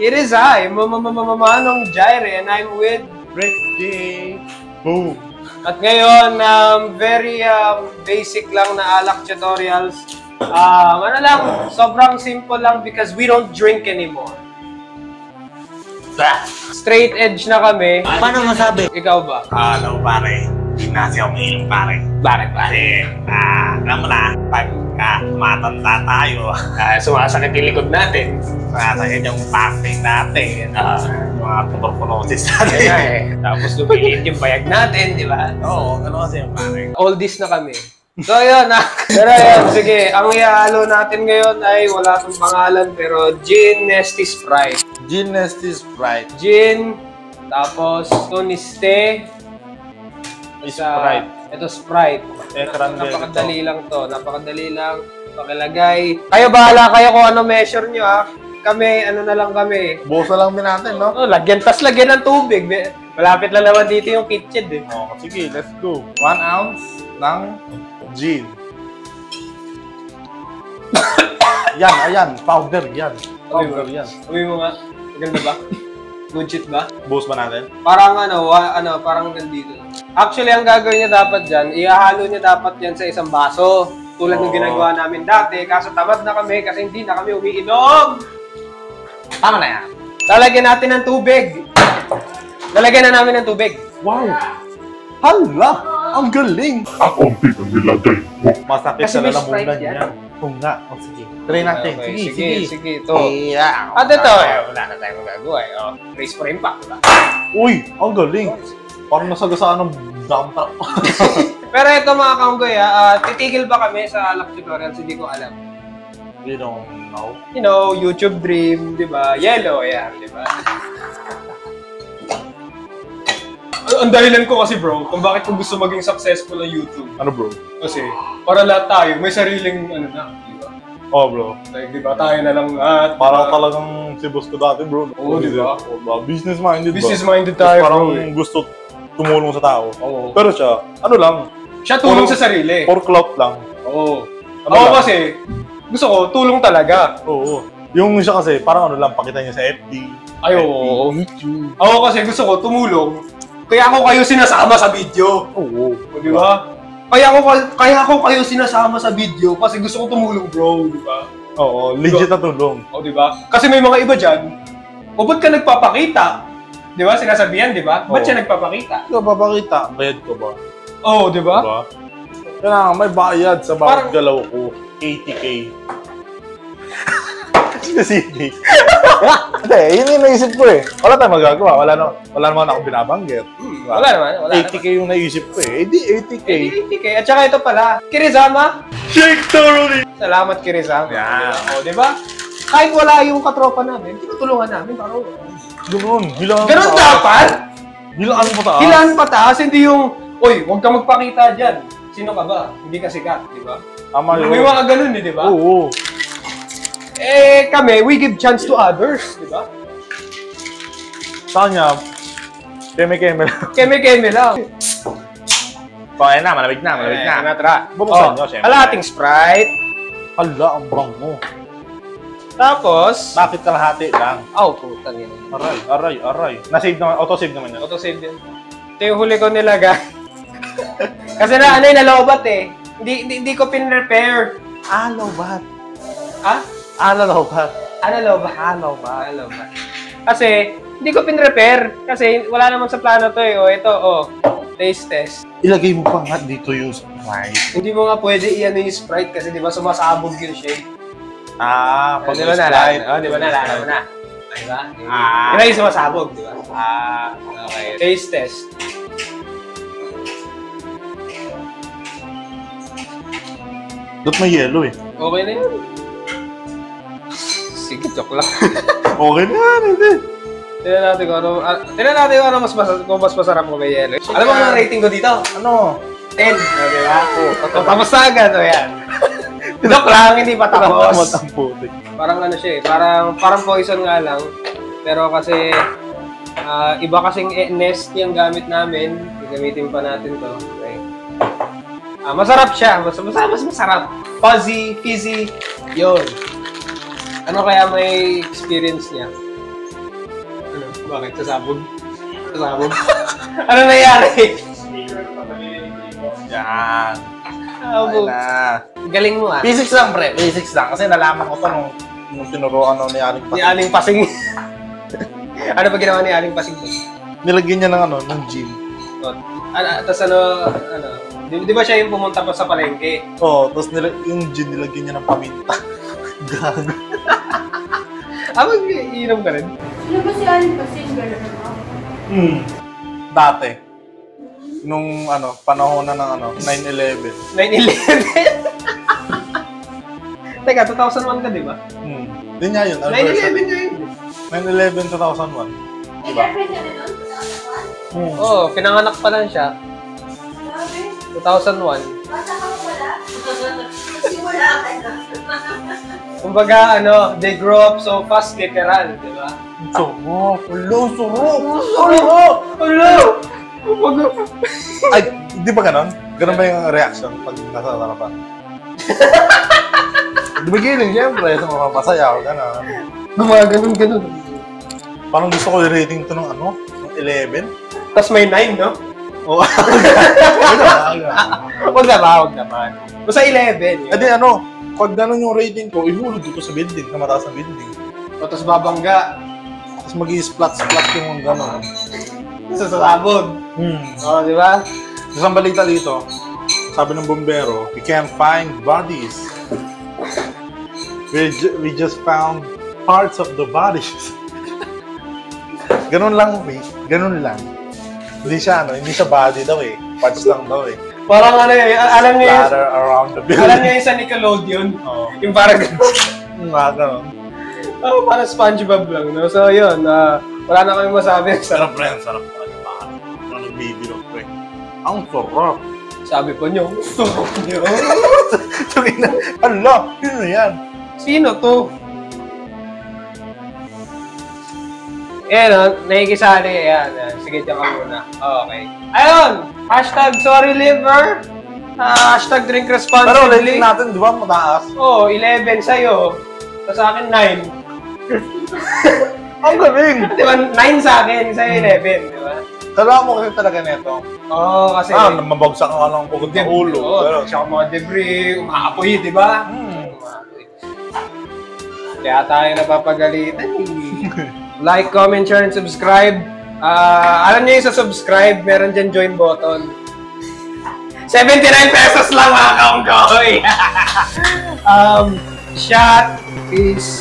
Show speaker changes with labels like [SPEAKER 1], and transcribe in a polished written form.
[SPEAKER 1] It is I, Manong Jaire, and I'm with
[SPEAKER 2] Rick J. Boom.
[SPEAKER 1] At ngayon, very basic lang na alak tutorials. Ano lang, sobrang simple lang because we don't drink anymore. Straight edge na kami.
[SPEAKER 3] Paano masabi?
[SPEAKER 1] Ikaw ba?
[SPEAKER 3] Alam pare, hindi na siya umiinom pare.
[SPEAKER 1] Bakit ba?
[SPEAKER 3] Kasi, alam mo na, pagka matanda tayo,
[SPEAKER 1] Sumasakit yung likod natin.
[SPEAKER 3] masakit yung fasting natin, mga tuberculosis natin.
[SPEAKER 1] Tapos lumiliit yung bayag natin, di ba?
[SPEAKER 3] Oo, ano kasi yung pare.
[SPEAKER 1] Oldies na kami. So, ayun. Pero ayun, sige. Ang ihalo natin ngayon ay wala itong pangalan, pero Gin Nesty Sprite.
[SPEAKER 2] Gin Nesty Sprite.
[SPEAKER 1] Gin, tapos Tuniste,
[SPEAKER 2] Sprite.
[SPEAKER 1] Ito Sprite.
[SPEAKER 2] Cranberry
[SPEAKER 1] Napakadali lang to. Napakadali lang. Pakilagay. Kayo bahala kayo kung ano measure nyo ha. Kami, ano na lang kami.
[SPEAKER 2] Busa lang din natin, no?
[SPEAKER 1] Lagyan ng tubig. Malapit lang naman dito yung kitchen eh.
[SPEAKER 2] Oh, sige, let's go. 1 ounce ng gin. Yan, ayan. Powder yan. Powder yan.
[SPEAKER 1] Sabi mo nga. Maganda ba? Good shit ba?
[SPEAKER 2] Buhos ba natin?
[SPEAKER 1] Parang parang nandito. Actually, ang gagawin niya dapat dyan, ihahalo niya dapat yan sa isang baso. Tulad ng ginagawa namin dati. Kaso tamad na kami kasi hindi na kami umiinom. Tama na yan. Lalagyan natin ng tubig. Lalagyan na namin ng tubig.
[SPEAKER 2] Wow! Hala! Ang galing!
[SPEAKER 4] Kaunti ang nilagay mo.
[SPEAKER 2] Masakit
[SPEAKER 1] Kasi
[SPEAKER 2] sa
[SPEAKER 1] may
[SPEAKER 2] lalamunan
[SPEAKER 1] Sprite yan.
[SPEAKER 2] yan. Oo nga. Oh, sige. Try natin.
[SPEAKER 1] Okay,
[SPEAKER 2] Sige.
[SPEAKER 1] sige. Ito.
[SPEAKER 2] Yeah.
[SPEAKER 1] At ito, wala na tayong magagawa. Race for impact, diba?
[SPEAKER 2] Uy! Ang galing! Parang nasagasaan ng dump truck.
[SPEAKER 1] Pero ito mga kaunggoy, titigil ba kami sa alak tutorials? Hindi ko alam.
[SPEAKER 2] You don't know.
[SPEAKER 1] You know, YouTube Dream, di ba? Yellow, yan, di ba? Ang dahilan ko kasi bro, kung bakit ko gusto maging successful ang YouTube.
[SPEAKER 2] Ano bro?
[SPEAKER 1] Kasi, para lahat tayo, may sariling, di ba?
[SPEAKER 2] Oh bro.
[SPEAKER 1] Like, di ba, tayo na lang lahat.
[SPEAKER 2] Parang talagang si boss ko dati bro.
[SPEAKER 1] Oo, di ba?
[SPEAKER 2] Business-minded ba?
[SPEAKER 1] Business-minded tayo,
[SPEAKER 2] parang
[SPEAKER 1] bro.
[SPEAKER 2] gusto tumulong sa tao.
[SPEAKER 1] Oo.
[SPEAKER 2] Pero siya, ano lang,
[SPEAKER 1] Siya tulong sa sarili.
[SPEAKER 2] for clout lang.
[SPEAKER 1] Oo.
[SPEAKER 2] Ano
[SPEAKER 1] Ako
[SPEAKER 2] lang?
[SPEAKER 1] kasi, gusto ko, tulong talaga.
[SPEAKER 2] Oo. Yung siya kasi, parang ano lang, pakita niya sa FB.
[SPEAKER 1] Ay, oo.
[SPEAKER 2] YouTube.
[SPEAKER 1] Ako kasi gusto ko tumulong. Kaya ako kayo sinasama sa video.
[SPEAKER 2] Oo.
[SPEAKER 1] O, di ba? Kaya ako kayo sinasama sa video kasi gusto ko tumulong, bro, di ba?
[SPEAKER 2] Oo, legit na tulong.
[SPEAKER 1] O, di ba? Kasi may mga iba dyan, o ba't ka nagpapakita? Di ba? Sinasabihan, di ba? Ba't
[SPEAKER 2] Oo.
[SPEAKER 1] siya nagpapakita?
[SPEAKER 2] Ikaw papakita, bayad ko ba?
[SPEAKER 1] Oo, di ba?
[SPEAKER 2] Diba? Kaya may bayad sa bawat
[SPEAKER 1] Parang-
[SPEAKER 2] galaw ko. 80K. Specific. Hindi, yun yung naisip ko eh. Wala tayong magagawa. Wala naman ako binabanggit. Diba?
[SPEAKER 1] Wala naman.
[SPEAKER 2] 80K yung naisip ko eh. Eh di 80K.
[SPEAKER 1] 80K. At saka ito pala, Kirizama.
[SPEAKER 2] Shake thoroughly!
[SPEAKER 1] Salamat, Kirizama.
[SPEAKER 2] Yan.
[SPEAKER 1] O, di ba? Kahit wala yung katropa namin, tinutulungan namin. Parang,
[SPEAKER 2] Ganun. Hilangan
[SPEAKER 1] ganun dapat?
[SPEAKER 2] Hilangan mo taas.
[SPEAKER 1] Hilaan pataas, hindi yung, oy, huwag ka magpakita dyan. Sino ka ba? Hindi ka sikat, di ba?
[SPEAKER 2] Tama yun.
[SPEAKER 1] May mga ganun eh, di ba?
[SPEAKER 2] Oo.
[SPEAKER 1] Eh, kami, we give chance to others, di ba?
[SPEAKER 2] Sa kanya, keme-keme lang.
[SPEAKER 1] Keme-keme lang.
[SPEAKER 2] Kaya na, malamig na.
[SPEAKER 1] Tara.
[SPEAKER 2] Bubuksan nyo, syempre.
[SPEAKER 1] Kalahating Sprite.
[SPEAKER 2] Hala, ang bango.
[SPEAKER 1] Tapos,
[SPEAKER 2] Bakit kalahati lang?
[SPEAKER 1] putang yun.
[SPEAKER 2] Aray. Na-save naman, auto-save naman yun.
[SPEAKER 1] Autosave din. Ito yung huli ko nilagay. Kasi nalobat eh. Hindi ko pin-repair.
[SPEAKER 2] Alobat.
[SPEAKER 1] Ha?
[SPEAKER 2] Alobat.
[SPEAKER 1] Nalobat. Kasi, hindi ko pin-repair. Kasi wala naman sa plano to eh. Ito, taste test.
[SPEAKER 2] Ilagay mo pa nga dito yung Sprite.
[SPEAKER 1] Hindi mo nga pwede iyan yung Sprite kasi di ba sumasabog yung shake.
[SPEAKER 2] Pag
[SPEAKER 1] Di ba naalala? Di ba naalala mo na? Di ba? Yun yung sumasabog, di ba? Okay. Taste test.
[SPEAKER 2] Dapat may yellow eh.
[SPEAKER 1] Okay na yun. Sige, joke lang.
[SPEAKER 2] Okay na yan, hindi.
[SPEAKER 1] Tignan natin kung ano kung mas masarap mo may yellow. Alam mo ang rating ko dito?
[SPEAKER 2] Ano?
[SPEAKER 1] 10. Di ba? Tapos na agad, o yan. Joke lang, hindi pa tapos.
[SPEAKER 2] Ang putik.
[SPEAKER 1] Parang ano siya eh, parang poison nga lang. Pero kasi, iba kasing nest yung gamit namin. Gagamitin pa natin to. Okay. Masarap siya. Mas masarap. Fuzzy, fizzy, yun. Ano kaya may experience niya? Bakit? Sasabog? Sasabog? Ano nangyari?
[SPEAKER 3] Yan.
[SPEAKER 1] Sasabog.
[SPEAKER 3] Na.
[SPEAKER 1] Galing mo ah.
[SPEAKER 3] Physics lang, pre. Physics lang. Kasi nalaman ko to nung tinuruan ni Aling
[SPEAKER 1] Ni
[SPEAKER 3] Pasing.
[SPEAKER 1] Aling Pasing. Ano ba ginawa ni Aling Pasing?
[SPEAKER 3] Nilagyan niya ng ng gym.
[SPEAKER 1] Tapos di ba siya yung pumunta pa sa palengke?
[SPEAKER 3] Oo, tapos yung gin nilagyan niya ng paminta. Gago.
[SPEAKER 1] Mag-iinom ka rin?
[SPEAKER 5] Sino ba si Aling Pasing? Gano'n ba?
[SPEAKER 3] Dati. Nung panahon na ng 9/11.
[SPEAKER 1] 9/11? Teka, 2001 ka, di ba?
[SPEAKER 3] Hindi nga yun.
[SPEAKER 1] 9/11 nga yun.
[SPEAKER 3] 9/11, 2001. Diba?
[SPEAKER 1] Oo, pinanganak pa lang siya. 2001.
[SPEAKER 5] Bata ka wala? Simula ka na.
[SPEAKER 1] Kumbaga, they grow up so fast, literal, di ba?
[SPEAKER 3] Sarap! Ulo!
[SPEAKER 1] Kumbaga,
[SPEAKER 3] Ay, di ba ganon? Ganon ba yung reaction pag nasa sarapan? Di ba giling, siyempre, sa mga masaya ako, ganon.
[SPEAKER 1] ganun.
[SPEAKER 3] Parang gusto ko yung rating to ng 11.
[SPEAKER 1] Tapos may 9, no?
[SPEAKER 3] Oo.
[SPEAKER 1] Huwag naman. Basta 11.
[SPEAKER 3] Adi pag ganon yung rating ko, ihulog ko sa building, sa mataas na building.
[SPEAKER 1] Tapos babangga.
[SPEAKER 3] Tapos mag-i-splat-splat yung ganon.
[SPEAKER 1] Sasabog. Oo, di ba?
[SPEAKER 3] Isang balita dito, sabi ng bombero, we can't find bodies. We just found parts of the bodies. Ganun lang, Rick. Ganun lang. Hindi siya body daw eh. Parts lang daw eh.
[SPEAKER 1] Parang alam niyo yung,
[SPEAKER 3] Ladder around the building.
[SPEAKER 1] alam niyo yung sa Nickelodeon?
[SPEAKER 3] Oo.
[SPEAKER 1] Yung parang
[SPEAKER 3] Ganun.
[SPEAKER 1] parang SpongeBob lang, no? So, yun, wala na kami masabi.
[SPEAKER 3] Sarap rin, sarap talaga. Bakit? Parang nagbibilog ko eh. Ang sarap.
[SPEAKER 1] Sabi ko niyo,
[SPEAKER 3] Sabi na, ala, yun yan.
[SPEAKER 1] sino to? Ayan, nakikisali. Ayan. Sige, diyan ka muna. Okay. Ayun! Hashtag sorry liver. Hashtag drink
[SPEAKER 3] Pero
[SPEAKER 1] responsibly.
[SPEAKER 3] rating natin, di ba, mataas?
[SPEAKER 1] Oo, 11 sa'yo. Sa akin, 9.
[SPEAKER 3] Ang galing!
[SPEAKER 1] Di ba? 9 sa akin, sa'yo 11. Di ba?
[SPEAKER 3] Kailangan mo kasi talaga nito.
[SPEAKER 1] Oo, kasi...
[SPEAKER 3] Mabagsak ka lang pagod ng ulo.
[SPEAKER 1] Oo,
[SPEAKER 3] Pero,
[SPEAKER 1] siya mga debris, umaapoy, di ba? Umaapoy. Kaya tayo napapagalitan. Like, comment, share, and subscribe. Alam niyo yung sa subscribe, meron dyan join button. 79 pesos lang mga kaungkoy! Shot, peace.